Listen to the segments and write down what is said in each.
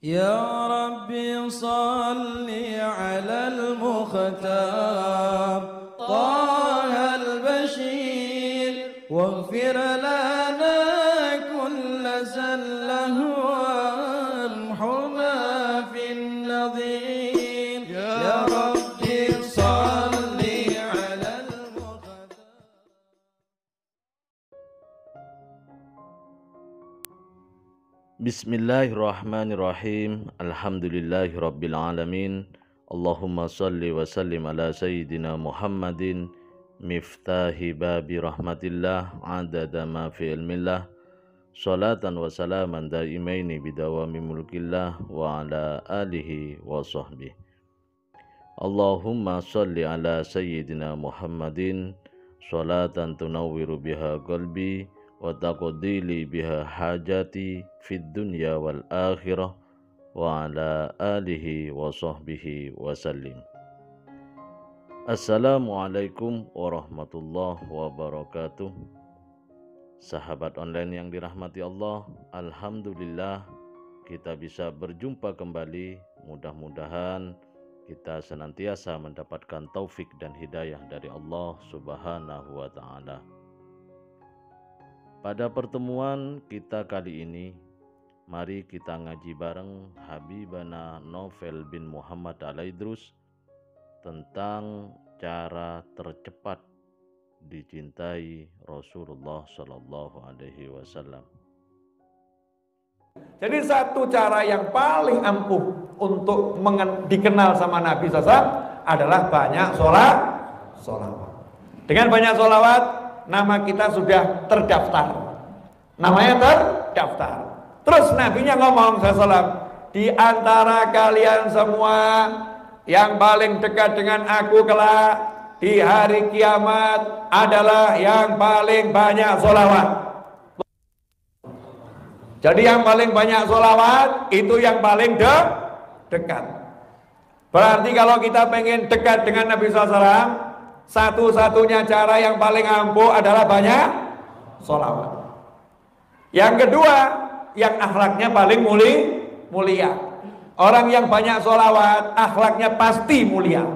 يا ربي صل على المختار طه البشير واغفر لنا كل زله وامحنا في النظير يا ربي صل على المختار. Bismillahirrahmanirrahim. Alhamdulillahirabbil alamin. Allahumma shalli wa sallim ala sayyidina Muhammadin miftahi babi rahmatillah adada ma fi ilmillah. Salatan wa salaman daimaini bidawami mulkillah wa ala alihi wa sahbihi. Allahumma shalli ala sayyidina Muhammadin salatan tunawwiru biha qalbi wa taqdili biha hajati fid dunya wal akhirah wa ala alihi wa sahbihi wa sallim. Assalamualaikum warahmatullahi wabarakatuh. Sahabat online yang dirahmati Allah, alhamdulillah kita bisa berjumpa kembali. Mudah-mudahan kita senantiasa mendapatkan taufik dan hidayah dari Allah Subhanahu wa ta'ala. Pada pertemuan kita kali ini, mari kita ngaji bareng Habibana Novel bin Muhammad Al-Idrus tentang cara tercepat dicintai Rasulullah Sallallahu Alaihi Wasallam. Jadi satu cara yang paling ampuh untuk dikenal sama Nabi SAW adalah banyak sholawat. Dengan banyak sholawat, nama kita sudah terdaftar. Namanya terdaftar. Terus Nabinya ngomong SAW, di antara kalian semua yang paling dekat dengan aku kelak di hari kiamat adalah yang paling banyak sholawat. Jadi yang paling banyak sholawat itu yang paling dekat. Berarti kalau kita pengen dekat dengan Nabi SAW, satu-satunya cara yang paling ampuh adalah banyak sholawat. Yang kedua, yang akhlaknya paling mulia. Orang yang banyak sholawat, akhlaknya pasti mulia.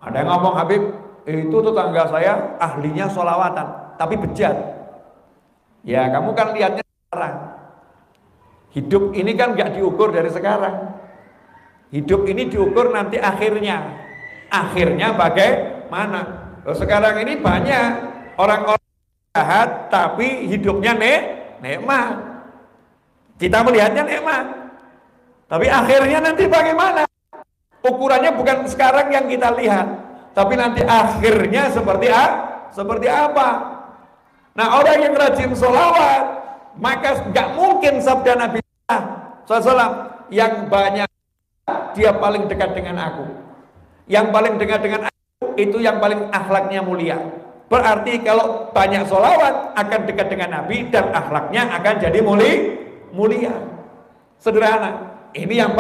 Ada yang ngomong, Habib, itu tetangga saya ahlinya sholawatan, tapi bejat. Ya kamu kan lihatnya sekarang. Hidup ini kan gak diukur dari sekarang. Hidup ini diukur nanti akhirnya. Akhirnya bagaimana? Sekarang ini banyak orang-orang jahat tapi hidupnya nikmat. Kita melihatnya nikmat. Tapi akhirnya nanti bagaimana? Ukurannya bukan sekarang yang kita lihat, tapi nanti akhirnya seperti apa? Nah, orang yang rajin sholawat, maka gak mungkin sabda Nabi SAW, yang banyak dia paling dekat dengan aku. Yang paling dekat dengan aku itu yang paling akhlaknya mulia. Berarti kalau banyak sholawat akan dekat dengan Nabi dan akhlaknya akan jadi mulia. Sederhana. Ini yang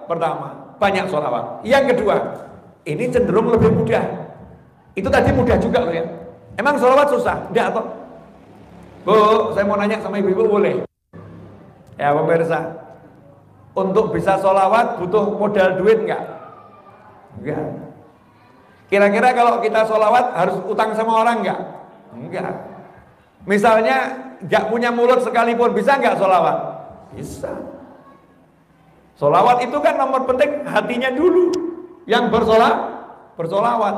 pertama, banyak sholawat. Yang kedua, ini cenderung lebih mudah. Itu tadi mudah juga loh ya. Emang sholawat susah? Enggak toh? Bu, saya mau nanya sama ibu-ibu boleh? Ya pemirsa, untuk bisa sholawat butuh modal duit enggak? Enggak. Kira-kira kalau kita sholawat harus utang sama orang enggak? Enggak. Misalnya enggak punya mulut sekalipun, bisa enggak sholawat? Bisa. Sholawat itu kan nomor penting hatinya dulu yang bersolawat.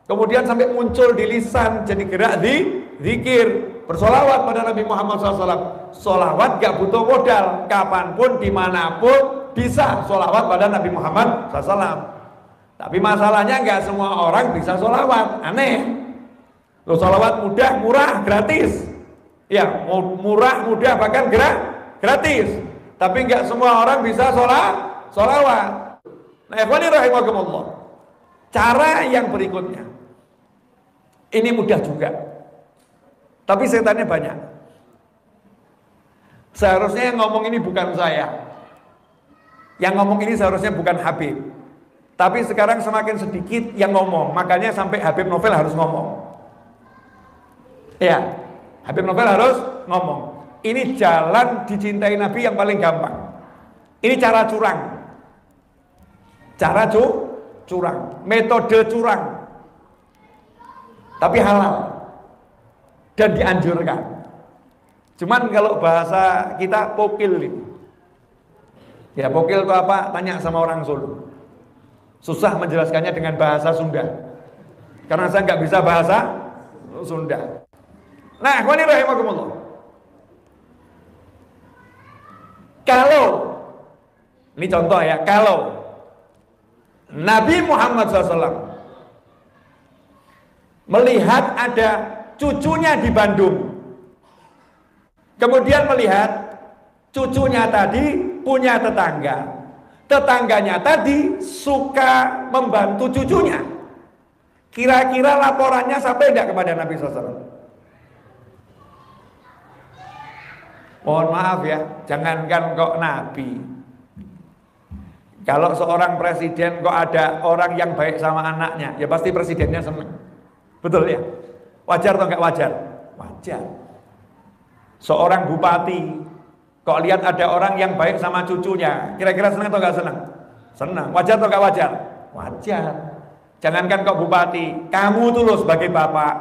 Kemudian sampai muncul di lisan, jadi gerak di zikir, bersolawat pada Nabi Muhammad SAW. Sholawat gak butuh modal, kapanpun, dimanapun bisa sholawat pada Nabi Muhammad SAW. Tapi masalahnya gak semua orang bisa sholawat, aneh. Loh, sholawat mudah, murah, gratis. Ya, murah, mudah, bahkan gratis. Tapi enggak semua orang bisa sholawat. Nah, ikhwani rahimakumullah. Cara yang berikutnya, ini mudah juga, tapi setannya banyak. Seharusnya yang ngomong ini bukan saya. Yang ngomong ini seharusnya bukan Habib. Tapi sekarang semakin sedikit yang ngomong, makanya sampai Habib Novel harus ngomong. Ya, Habib Novel harus ngomong. Ini jalan dicintai Nabi yang paling gampang. Ini cara curang. Cara curang, metode curang. Tapi halal dan dianjurkan. Cuman kalau bahasa kita pokil itu. Ya pokil itu apa? Tanya sama orang Solo. Susah menjelaskannya dengan bahasa Sunda. Karena saya nggak bisa bahasa Sunda. Nah, ikhwani rahimakumullah. Kalau ini contoh ya, kalau Nabi Muhammad SAW melihat ada cucunya di Bandung, kemudian melihat cucunya tadi punya tetangga, tetangganya tadi suka membantu cucunya, kira-kira laporannya sampai tidak kepada Nabi SAW? Mohon maaf ya, jangankan kok Nabi, kalau seorang presiden kok ada orang yang baik sama anaknya, ya pasti presidennya senang. Betul ya? Wajar atau enggak wajar? Wajar. Seorang bupati kok lihat ada orang yang baik sama cucunya, kira-kira senang atau enggak senang? Senang. Wajar atau enggak wajar? Wajar. Jangankan kok bupati, kamu tuh loh sebagai bapak,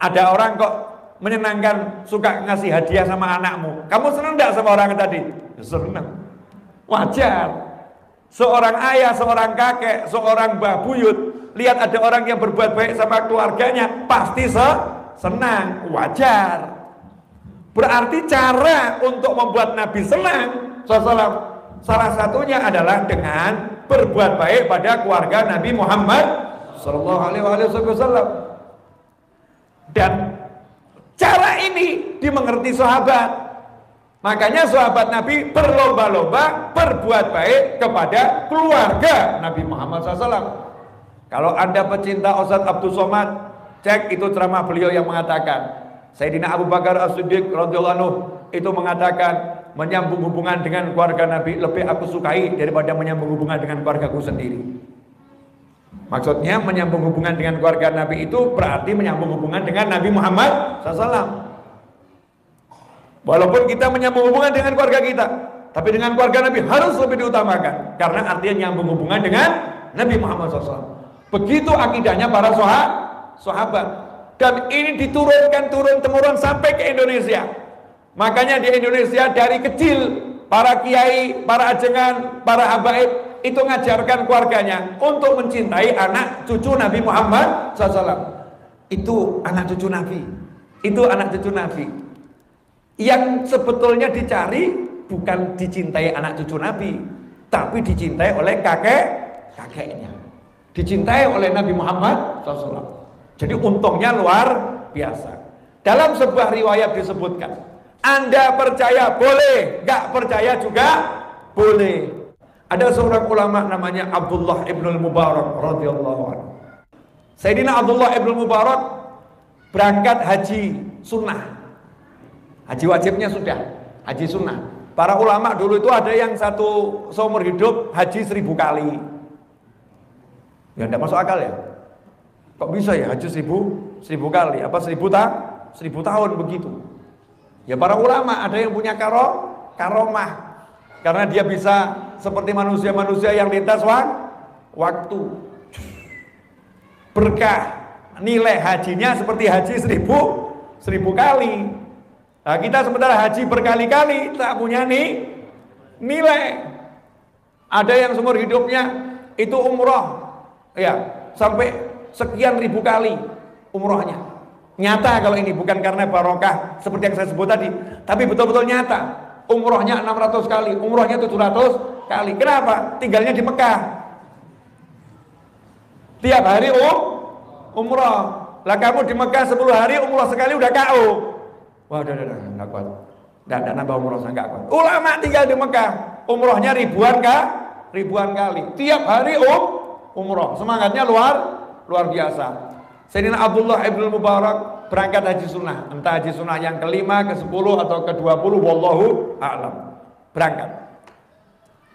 ada orang kok menyenangkan, suka ngasih hadiah sama anakmu, kamu senang enggak sama orang tadi? Ya, senang. Wajar. Seorang ayah, seorang kakek, seorang mbah buyut, lihat ada orang yang berbuat baik sama keluarganya, pasti senang. Wajar. Berarti cara untuk membuat Nabi senang salah satunya adalah dengan berbuat baik pada keluarga Nabi Muhammad sallallahu alaihi wasallam. Dan cara ini dimengerti sahabat. Makanya sahabat Nabi berlomba-lomba berbuat baik kepada keluarga Nabi Muhammad SAW. Kalau Anda pecinta Ustaz Abdul Somad, cek itu ceramah beliau yang mengatakan, Sayyidina Abu Bakar As-Siddiq radhiyallahu anhu itu mengatakan, menyambung hubungan dengan keluarga Nabi lebih aku sukai daripada menyambung hubungan dengan keluargaku sendiri. Maksudnya menyambung hubungan dengan keluarga Nabi itu berarti menyambung hubungan dengan Nabi Muhammad SAW. Walaupun kita menyambung hubungan dengan keluarga kita, tapi dengan keluarga Nabi harus lebih diutamakan, karena artinya menyambung hubungan dengan Nabi Muhammad SAW. Begitu akidahnya para sahabat. Dan ini diturunkan turun-temurun sampai ke Indonesia. Makanya di Indonesia dari kecil para kiai, para ajengan, para habaib itu ngajarkan keluarganya untuk mencintai anak cucu Nabi Muhammad SAW. Itu anak cucu Nabi. Itu anak cucu Nabi. Yang sebetulnya dicari bukan dicintai anak cucu Nabi, tapi dicintai oleh kakeknya, dicintai oleh Nabi Muhammad SAW. Jadi untungnya luar biasa. Dalam sebuah riwayat disebutkan, Anda percaya boleh, gak percaya juga boleh. Ada seorang ulama namanya Abdullah ibnul Mubarak radhiyallahu anhu. Sayyidina Abdullah ibnul Mubarak berangkat haji sunnah. Haji wajibnya sudah, haji sunnah. Para ulama dulu itu ada yang satu seumur hidup haji 1000 kali. Ya tidak masuk akal ya. Kok bisa ya haji 1000 kali? Apa 1000 tahun begitu? Ya para ulama ada yang punya karomah. Karena dia bisa seperti manusia-manusia yang lintas waktu. Berkah nilai hajinya seperti haji 1000 kali. Nah, kita sementara haji berkali-kali tak punya nilai. Ada yang seumur hidupnya itu umroh, ya sampai sekian ribu kali umrohnya. Nyata kalau ini bukan karena barokah seperti yang saya sebut tadi, tapi betul-betul nyata. Umrohnya 600 kali, umrohnya 700 kali. Kenapa? Tinggalnya di Mekah. Tiap hari umroh. Lah kamu di Mekah 10 hari umroh sekali udah KO. Wah, udah, enggak kuat. Enggak nambah umroh, enggak kuat. Ulama tinggal di Mekah, umrohnya ribuan kali. Tiap hari umroh. Semangatnya luar biasa. Sayyidina Abdullah ibn Mubarak berangkat haji sunnah. Entah haji sunnah yang ke-5, ke-10 atau ke-20, wallahu a'lam. Berangkat.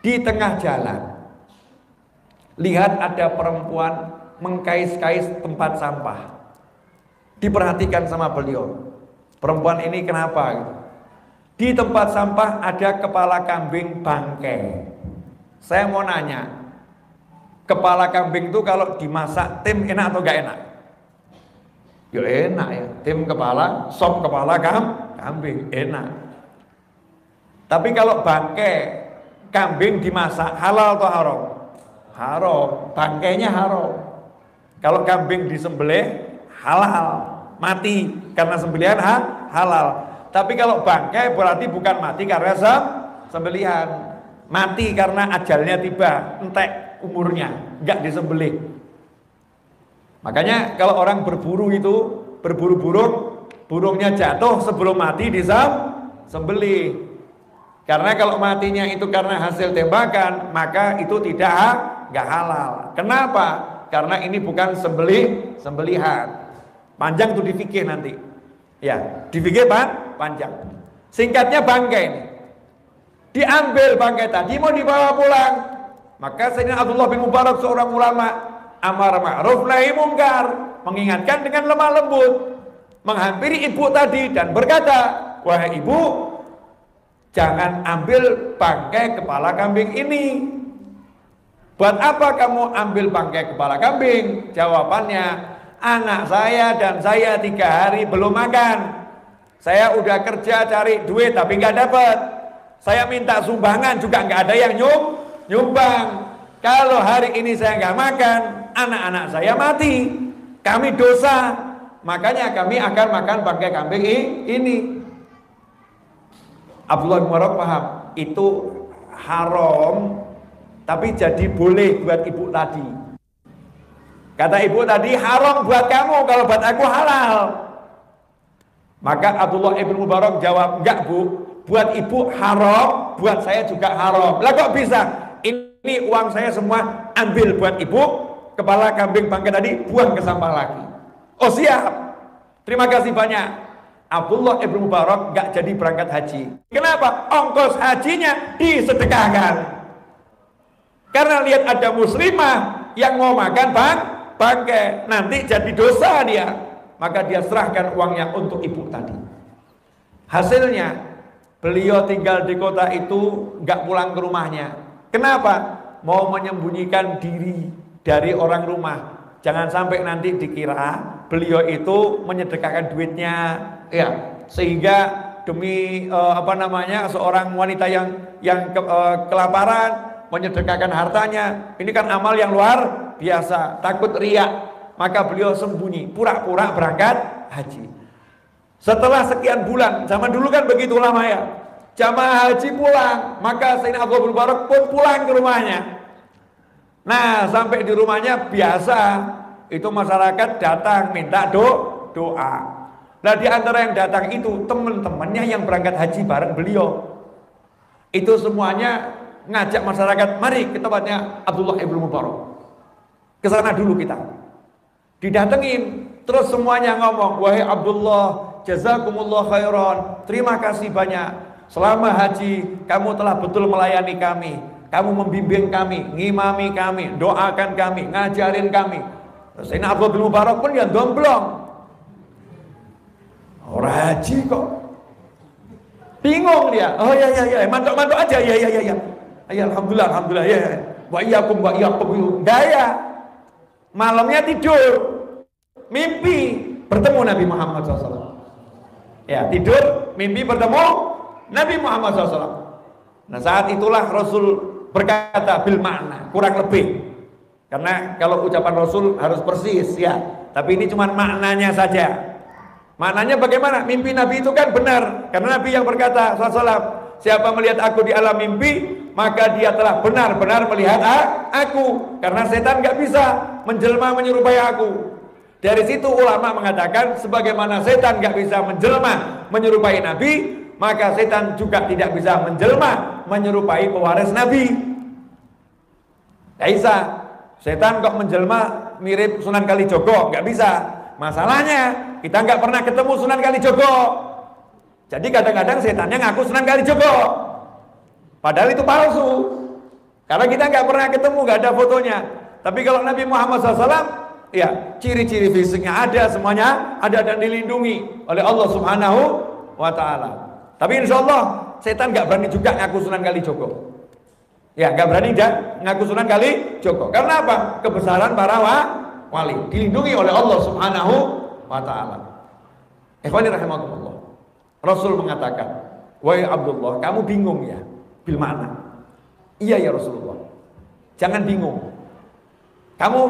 Di tengah jalan, lihat ada perempuan mengkais-kais tempat sampah. Diperhatikan sama beliau. Perempuan ini kenapa? Di tempat sampah ada kepala kambing bangkai. Saya mau nanya, kepala kambing itu kalau dimasak tim enak atau gak enak? Ya enak ya, tim kepala, sop kepala kambing enak. Tapi kalau bangkai kambing dimasak halal atau haram? Haram, bangkainya haram. Kalau kambing disembelih halal, mati karena sembelihan halal. Tapi kalau bangkai berarti bukan mati karena sembelihan, mati karena ajalnya tiba, entek umurnya, enggak disembelih. Makanya kalau orang berburu itu, berburu burung, burungnya jatuh sebelum mati disembelih. Karena kalau matinya itu karena hasil tembakan, maka itu enggak halal. Kenapa? Karena ini bukan sembelihan. Panjang tuh difikir nanti. Ya, difikir panjang. Singkatnya bangkai ini. Diambil bangkai tadi mau dibawa pulang. Maka Sayyidina Abdullah bin Mubarak seorang ulama amar ma'ruf nahi mungkar, mengingatkan dengan lemah lembut, menghampiri ibu tadi dan berkata, "Wahai ibu, jangan ambil bangkai kepala kambing ini." "Buat apa kamu ambil bangkai kepala kambing?" Jawabannya, "Anak saya dan saya 3 hari belum makan. Saya udah kerja cari duit tapi nggak dapat. Saya minta sumbangan juga nggak ada yang nyumbang. Kalau hari ini saya nggak makan, anak-anak saya mati. Kami dosa. Makanya kami akan makan bangkai kambing ini." Abdullah bin Mubarak paham itu haram, tapi jadi boleh buat ibu tadi. Kata ibu tadi, haram buat kamu, kalau buat aku halal. Maka Abdullah bin Mubarak jawab, "Enggak bu, buat ibu haram, buat saya juga haram." "Lah kok bisa?" "Ini uang saya semua ambil buat ibu, kepala kambing bangkai tadi buang ke sampah lagi." "Oh siap, terima kasih banyak." Abdullah bin Mubarak gak jadi berangkat haji. Kenapa? Ongkos hajinya disedekahkan. Karena lihat ada muslimah yang mau makan bangkai, nanti jadi dosa dia. Maka dia serahkan uangnya untuk ibu tadi. Hasilnya beliau tinggal di kota itu gak pulang ke rumahnya. Kenapa? Mau menyembunyikan diri dari orang rumah. Jangan sampai nanti dikira beliau itu menyedekahkan duitnya, ya, sehingga demi seorang wanita yang kelaparan menyedekahkan hartanya. Ini kan amal yang luar biasa, takut riya. Maka beliau sembunyi, pura-pura berangkat haji. Setelah sekian bulan, zaman dulu kan begitu lama ya, jamaah haji pulang, maka Sayyidina Abdullah bin Mubarak pun pulang ke rumahnya. Nah, sampai di rumahnya biasa itu masyarakat datang minta doa. Nah, di antara yang datang itu teman-temannya yang berangkat haji bareng beliau. Itu semuanya ngajak masyarakat, "Mari ke tempatnya Abdullah bin Mubarak. Ke sana dulu kita." Didatengin, terus semuanya ngomong, "Wahai Abdullah, jazakumullah khairan. Terima kasih banyak. Selama haji kamu telah betul melayani kami. Kamu membimbing kami, ngimami kami, doakan kami, ngajarin kami." Sayyidina Abdullah bin Mubarak pun yang domblong. Orang haji kok. Bingung dia. "Oh ya, mantuk aja. Ya. Ya, alhamdulillah. Ya. Wa iyyakum. Gaya. Malamnya tidur. Mimpi bertemu Nabi Muhammad SAW. Ya, tidur, mimpi bertemu Nabi Muhammad SAW. Nah, saat itulah Rasul berkata bil makna, kurang lebih. Karena kalau ucapan Rasul harus persis ya. Tapi ini cuma maknanya saja. Maknanya bagaimana? Mimpi Nabi itu kan benar. Karena Nabi yang berkata SAW, "Siapa melihat aku di alam mimpi, maka dia telah benar-benar melihat aku." Karena setan gak bisa menjelma menyerupai aku. Dari situ ulama mengatakan, sebagaimana setan gak bisa menjelma menyerupai Nabi, maka setan juga tidak bisa menjelma menyerupai pewaris Nabi. Gak bisa. Setan kok menjelma mirip Sunan Kalijogo, nggak bisa. Masalahnya kita nggak pernah ketemu Sunan Kalijogo. Jadi kadang-kadang setannya ngaku Sunan Kalijogo, padahal itu palsu. Karena kita nggak pernah ketemu, nggak ada fotonya. Tapi kalau Nabi Muhammad SAW, ya ciri-ciri fisiknya ada, semuanya ada dan dilindungi oleh Allah Subhanahu wa Ta'ala. Tapi insya Allah setan nggak berani juga ngaku Sunan Kalijogo. Ya, nggak berani ngaku Sunan Kalijogo. Karena apa? Kebesaran para wali, dilindungi oleh Allah Subhanahu wa taala. Ikhwani rahimakumullah. Rasul mengatakan, "Wahai Abdullah, kamu bingung ya bil makna?" "Iya ya Rasulullah." "Jangan bingung. Kamu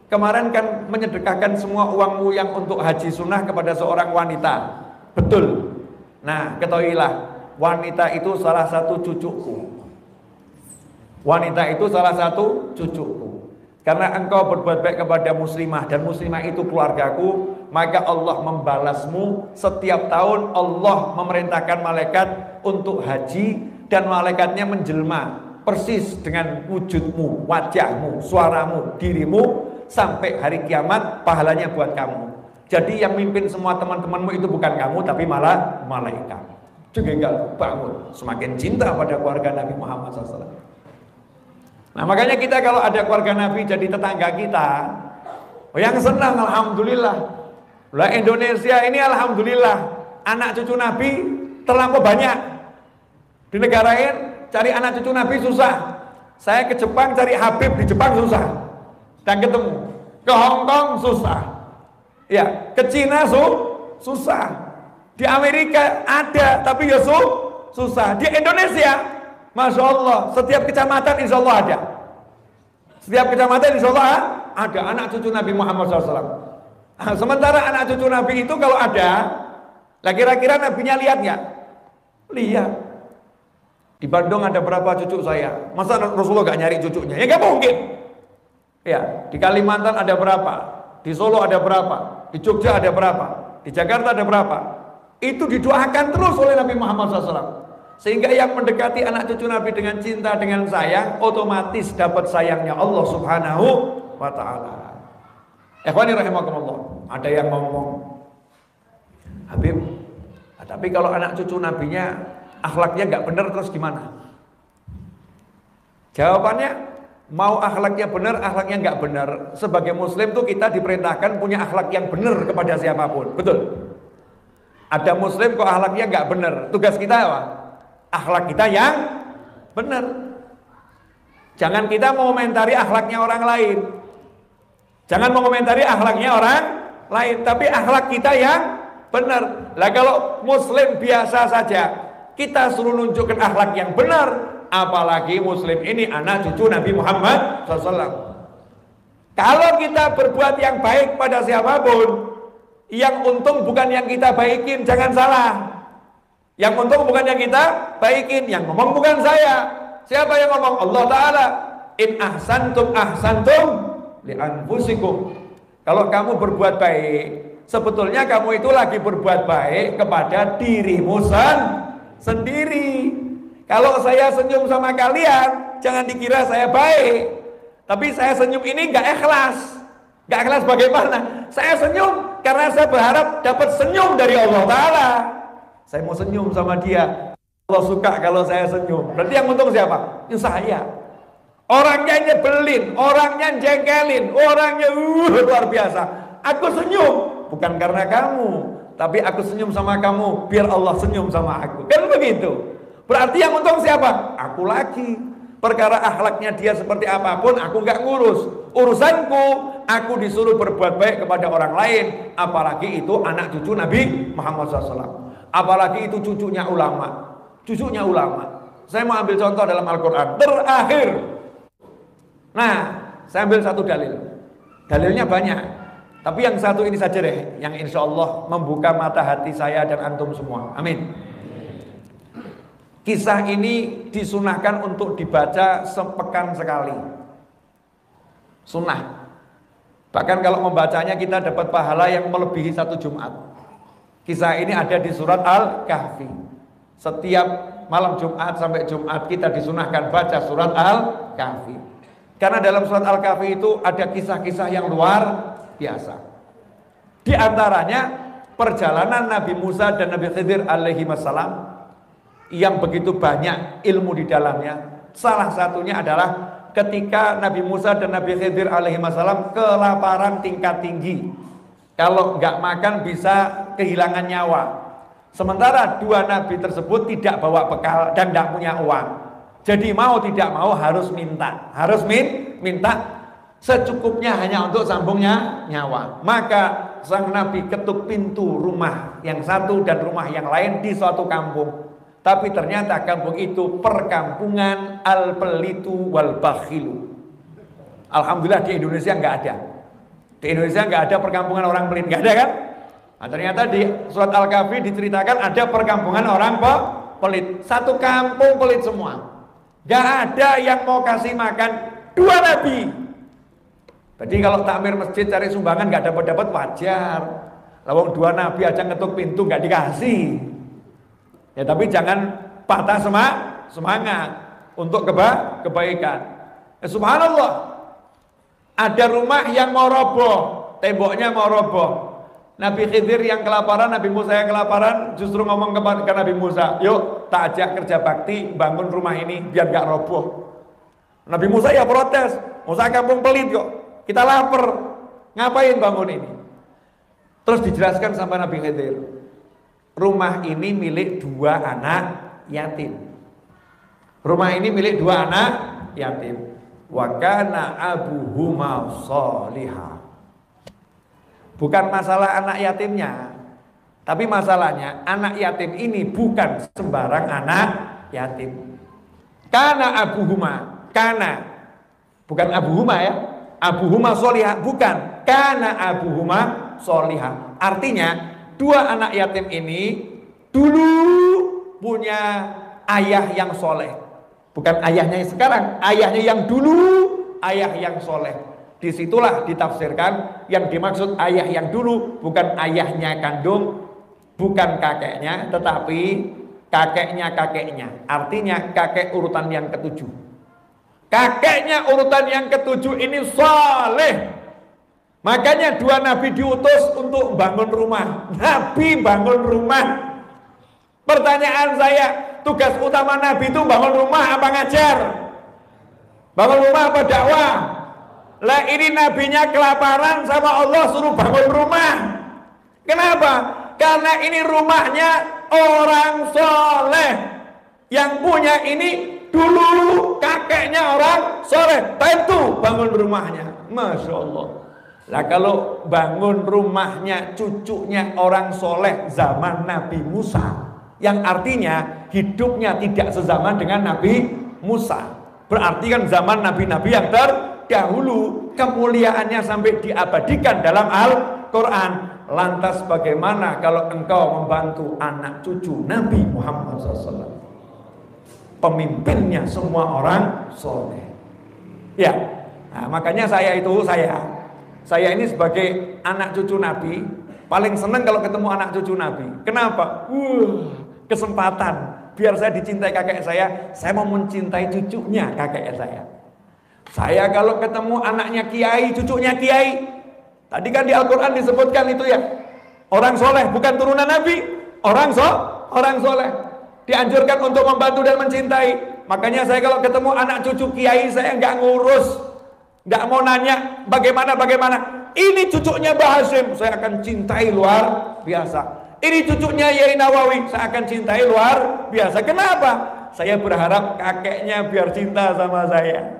kemarin kan menyedekahkan semua uangmu yang untuk haji sunnah kepada seorang wanita." "Betul." "Nah, ketahuilah, wanita itu salah satu cucuku. Wanita itu salah satu cucuku. Karena engkau berbuat baik kepada muslimah dan muslimah itu keluargaku, maka Allah membalasmu setiap tahun. Allah memerintahkan malaikat untuk haji dan malaikatnya menjelma persis dengan wujudmu, wajahmu, suaramu, dirimu sampai hari kiamat, pahalanya buat kamu. Jadi yang mimpin semua teman-temanmu itu bukan kamu tapi malah malaikat." Juga bangun semakin cinta pada keluarga Nabi Muhammad SAW. Nah, makanya kita kalau ada keluarga Nabi jadi tetangga kita, yang senang alhamdulillah. Lah Indonesia ini alhamdulillah anak cucu Nabi terlampau banyak. Di negara lain cari anak cucu Nabi susah. Saya ke Jepang cari Habib di Jepang susah. Dan ketemu. Ke Hong Kong susah. Ya, ke Cina susah. Di Amerika ada tapi ya susah. Di Indonesia Masya Allah, setiap kecamatan insya Allah ada. Setiap kecamatan insya Allah ada anak cucu Nabi Muhammad SAW. Sementara anak cucu Nabi itu kalau ada, lah kira-kira Nabinya lihat nggak? Lihat. Di Bandung ada berapa cucu saya? Masa Rasulullah nggak nyari cucunya? Ya nggak mungkin. Ya, di Kalimantan ada berapa? Di Solo ada berapa? Di Jogja ada berapa? Di Jakarta ada berapa? Itu didoakan terus oleh Nabi Muhammad SAW. Sehingga yang mendekati anak cucu Nabi dengan cinta, dengan sayang, otomatis dapat sayangnya Allah Subhanahu wa ta'ala. Ikhwani rahimakumullah. Ada yang ngomong, "Habib, tapi kalau anak cucu Nabinya akhlaknya nggak benar terus gimana?" Jawabannya, mau akhlaknya benar, akhlaknya nggak benar. Sebagai muslim tuh kita diperintahkan punya akhlak yang benar kepada siapapun. Betul? Ada muslim kok akhlaknya nggak benar. Tugas kita apa? Akhlak kita yang benar. Jangan kita mengomentari akhlaknya orang lain. Jangan mengomentari akhlaknya orang lain, tapi akhlak kita yang benar. Lah kalau muslim biasa saja, kita suruh nunjukkan akhlak yang benar, apalagi muslim ini anak cucu Nabi Muhammad SAW. Kalau kita berbuat yang baik pada siapapun, yang untung bukan yang kita baikin, jangan salah. Yang untung bukan yang kita baikin, yang ngomong bukan saya. Siapa yang ngomong? Allah Ta'ala. In ahsantum li anfusikum. Kalau kamu berbuat baik, sebetulnya kamu itu lagi berbuat baik kepada dirimu sendiri. Kalau saya senyum sama kalian, jangan dikira saya baik. Tapi saya senyum ini gak ikhlas. Gak ikhlas bagaimana? Saya senyum karena saya berharap dapat senyum dari Allah Ta'ala. Saya mau senyum sama dia. Allah suka kalau saya senyum. Berarti yang untung siapa? Ya saya. Orangnya nyebelin, orangnya jengkelin, orangnya luar biasa. Aku senyum bukan karena kamu, tapi aku senyum sama kamu biar Allah senyum sama aku. Kan begitu. Berarti yang untung siapa? Aku lagi. Perkara akhlaknya dia seperti apapun aku nggak ngurus. Urusanku, aku disuruh berbuat baik kepada orang lain. Apalagi itu anak cucu Nabi Muhammad SAW. Apalagi itu cucunya ulama. Cucunya ulama. Saya mau ambil contoh dalam Al-Quran. Terakhir. Nah, saya ambil satu dalil. Dalilnya banyak. Tapi yang satu ini saja deh, yang insya Allah membuka mata hati saya dan antum semua. Amin. Kisah ini disunahkan untuk dibaca sepekan sekali. Sunnah. Bahkan kalau membacanya kita dapat pahala yang melebihi 1 Jumat. Kisah ini ada di surat Al-Kahfi. Setiap malam Jumat sampai Jumat kita disunahkan baca surat Al-Kahfi. Karena dalam surat Al-Kahfi itu ada kisah-kisah yang luar biasa. Di antaranya perjalanan Nabi Musa dan Nabi Khidir alaihi wassalam yang begitu banyak ilmu di dalamnya. Salah satunya adalah ketika Nabi Musa dan Nabi Khidir alaihi wassalam kelaparan tingkat tinggi. Kalau nggak makan bisa kehilangan nyawa. Sementara dua nabi tersebut tidak bawa bekal dan tidak punya uang. Jadi mau tidak mau harus minta. Harus minta secukupnya hanya untuk sambungnya nyawa. Maka sang Nabi ketuk pintu rumah yang satu dan rumah yang lain di suatu kampung. Tapi ternyata kampung itu perkampungan al-pelitu wal bakhilu. Alhamdulillah di Indonesia nggak ada. Di Indonesia nggak ada perkampungan orang pelit, nggak ada kan? Nah, ternyata di surat Al-Kahfi diceritakan ada perkampungan orang pelit. Satu kampung pelit semua. Nggak ada yang mau kasih makan dua nabi. Jadi kalau takmir masjid cari sumbangan nggak dapat wajar. Lawang dua nabi aja ngetuk pintu nggak dikasih. Ya tapi jangan patah semangat untuk kebaikan. Subhanallah. Ada rumah yang mau roboh, temboknya mau roboh. Nabi Khidir yang kelaparan, Nabi Musa yang kelaparan, justru ngomong ke Nabi Musa, yuk tak ajak kerja bakti, bangun rumah ini biar gak roboh. Nabi Musa ya protes, Musa kampung pelit kok, kita lapar, ngapain bangun ini? Terus dijelaskan sama Nabi Khidir, rumah ini milik dua anak yatim. Rumah ini milik dua anak yatim. Wa kana abuhuma sholihah. Bukan masalah anak yatimnya, tapi masalahnya anak yatim ini bukan sembarang anak yatim. Kana abuhuma, kana bukan abuhuma ya. Abuhuma sholihah, bukan. Kana abuhuma sholihah. Artinya dua anak yatim ini dulu punya ayah yang soleh. Bukan ayahnya yang sekarang, ayahnya yang dulu, ayah yang soleh. Disitulah ditafsirkan yang dimaksud ayah yang dulu bukan ayahnya kandung, bukan kakeknya, tetapi kakeknya. Artinya kakek urutan yang ketujuh. Kakeknya urutan yang ketujuh ini soleh. Makanya dua nabi diutus untuk bangun rumah. Nabi bangun rumah. Pertanyaan saya, tugas utama Nabi itu bangun rumah apa ngajar? Bangun rumah apa dakwah? Lah ini nabinya kelaparan sama Allah suruh bangun rumah. Kenapa? Karena ini rumahnya orang soleh. Yang punya ini dulu kakeknya orang soleh. Tentu bangun rumahnya. Masya Allah. Lah kalau bangun rumahnya cucunya orang soleh zaman Nabi Musa, yang artinya hidupnya tidak sezaman dengan Nabi Musa. Berarti kan zaman nabi-nabi yang terdahulu kemuliaannya sampai diabadikan dalam Al-Quran. Lantas bagaimana kalau engkau membantu anak cucu Nabi Muhammad SAW? Pemimpinnya semua orang soleh. Ya, nah, makanya saya ini sebagai anak cucu Nabi paling senang kalau ketemu anak cucu Nabi. Kenapa? Kesempatan biar saya dicintai kakek saya mau mencintai cucunya kakek saya. Saya kalau ketemu anaknya kiai, cucunya kiai. Tadi kan di Al-Quran disebutkan itu ya, orang soleh bukan turunan Nabi, orang soleh dianjurkan untuk membantu dan mencintai. Makanya saya kalau ketemu anak cucu kiai saya nggak ngurus, nggak mau nanya bagaimana. Ini cucunya Mbah Hashim, saya akan cintai luar biasa. Ini cucunya Yai Nawawi, saya akan cintai luar biasa. Kenapa? Saya berharap kakeknya biar cinta sama saya.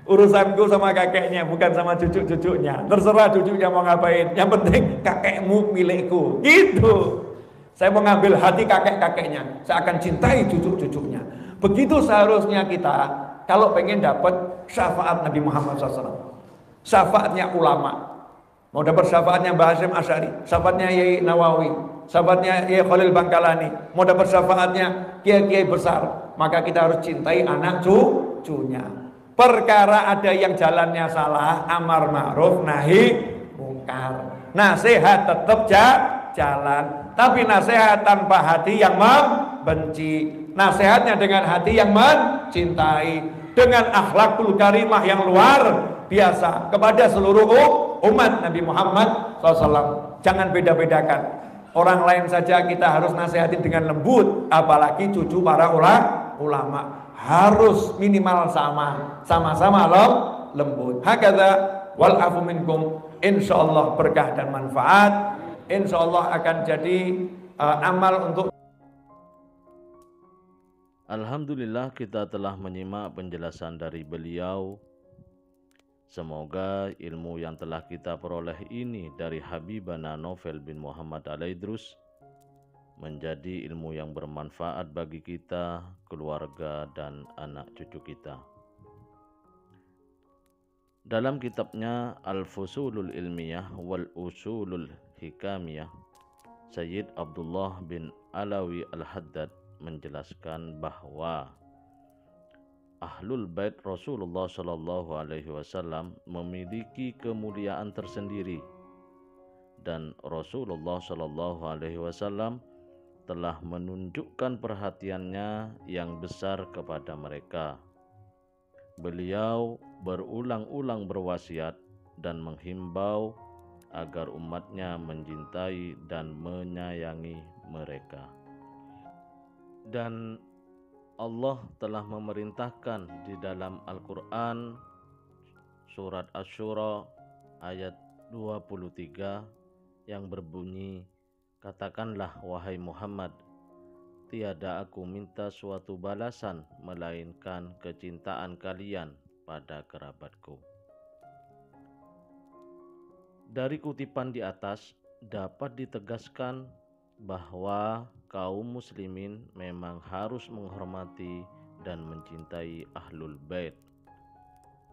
Urusanku sama kakeknya, bukan sama cucu-cucunya. Terserah cucunya mau ngapain, yang penting kakekmu milikku. Gitu. Saya mau ngambil hati kakek-kakeknya, saya akan cintai cucu-cucunya. Begitu seharusnya kita kalau pengen dapat syafaat Nabi Muhammad SAW. Syafaatnya ulama. Mau dapat syafaatnya Mbah Hashim Asy'ari, syafaatnya Yai Nawawi, syafaatnya Yai Khalil Bangkalani, mau dapat syafaatnya kiai-kiai besar, maka kita harus cintai anak cucunya. Perkara ada yang jalannya salah, amar ma'ruf nahi mungkar. Nasihat tetap jalan, tapi nasihat tanpa hati yang membenci. Nasihatnya dengan hati yang mencintai, dengan akhlakul karimah yang luar biasa kepada seluruh umat Nabi Muhammad SAW. Jangan beda-bedakan. Orang lain saja kita harus nasihatin dengan lembut, apalagi cucu para ulama. Harus minimal sama-sama lembut. Hakadha wal afu minkum. Insyaallah berkah dan manfaat. Insyaallah akan jadi amal untuk Alhamdulillah kita telah menyimak penjelasan dari beliau. Semoga ilmu yang telah kita peroleh ini dari Habibana Novel bin Muhammad Al-Idrus menjadi ilmu yang bermanfaat bagi kita, keluarga, dan anak cucu kita. Dalam kitabnya Al-Fusulul Ilmiyah wal Usulul Hikamiyah, Sayyid Abdullah bin Alawi Al-Haddad menjelaskan bahwa Ahlul Bait Rasulullah Shallallahu Alaihi Wasallam memiliki kemuliaan tersendiri, dan Rasulullah Shallallahu Alaihi Wasallam telah menunjukkan perhatiannya yang besar kepada mereka. Beliau berulang-ulang berwasiat dan menghimbau agar umatnya mencintai dan menyayangi mereka. Dan Allah telah memerintahkan di dalam Al-Quran surat Asy-Syura ayat 23 yang berbunyi, "Katakanlah wahai Muhammad, tiada aku minta suatu balasan melainkan kecintaan kalian pada kerabatku." Dari kutipan di atas dapat ditegaskan bahwa kaum muslimin memang harus menghormati dan mencintai Ahlul Bait,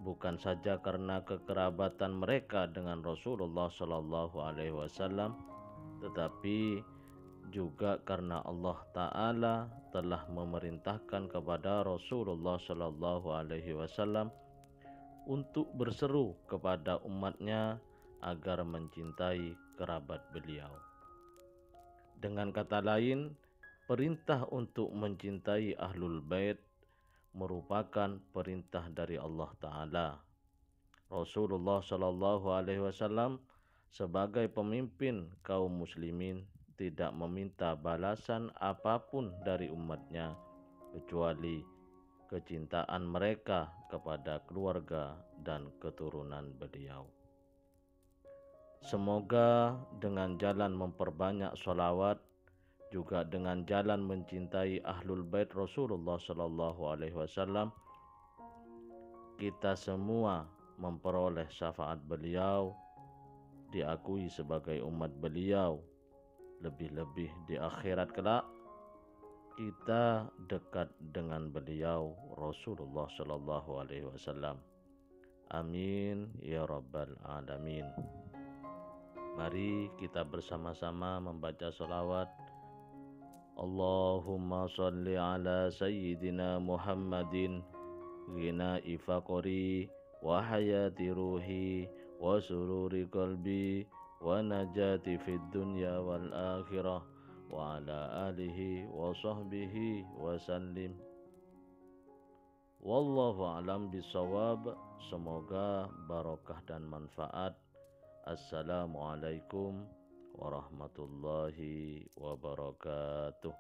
bukan saja karena kekerabatan mereka dengan Rasulullah Shallallahu Alaihi Wasallam, tetapi juga karena Allah Ta'ala telah memerintahkan kepada Rasulullah Shallallahu Alaihi Wasallam untuk berseru kepada umatnya agar mencintai kerabat beliau. Dengan kata lain, perintah untuk mencintai Ahlul Bait merupakan perintah dari Allah Ta'ala. Rasulullah Shallallahu Alaihi Wasallam sebagai pemimpin kaum muslimin tidak meminta balasan apapun dari umatnya kecuali kecintaan mereka kepada keluarga dan keturunan beliau. Semoga dengan jalan memperbanyak sholawat, juga dengan jalan mencintai Ahlul Bait Rasulullah Shallallahu Alaihi Wasallam, kita semua memperoleh syafaat beliau, diakui sebagai umat beliau, lebih-lebih di akhirat kelak kita dekat dengan beliau Rasulullah Shallallahu Alaihi Wasallam. Amin ya rabbal alamin. Mari kita bersama-sama membaca sholawat. Allahumma sholli ala sayyidina Muhammadin ghina'i faqri wa hayati ruhi wa sururi qalbi wa najati fid dunya wal akhirah wa ala alihi wa sahbihi wa sallim. Wallahu a'lam bishawab. Semoga barokah dan manfaat. Assalamualaikum warahmatullahi wabarakatuh.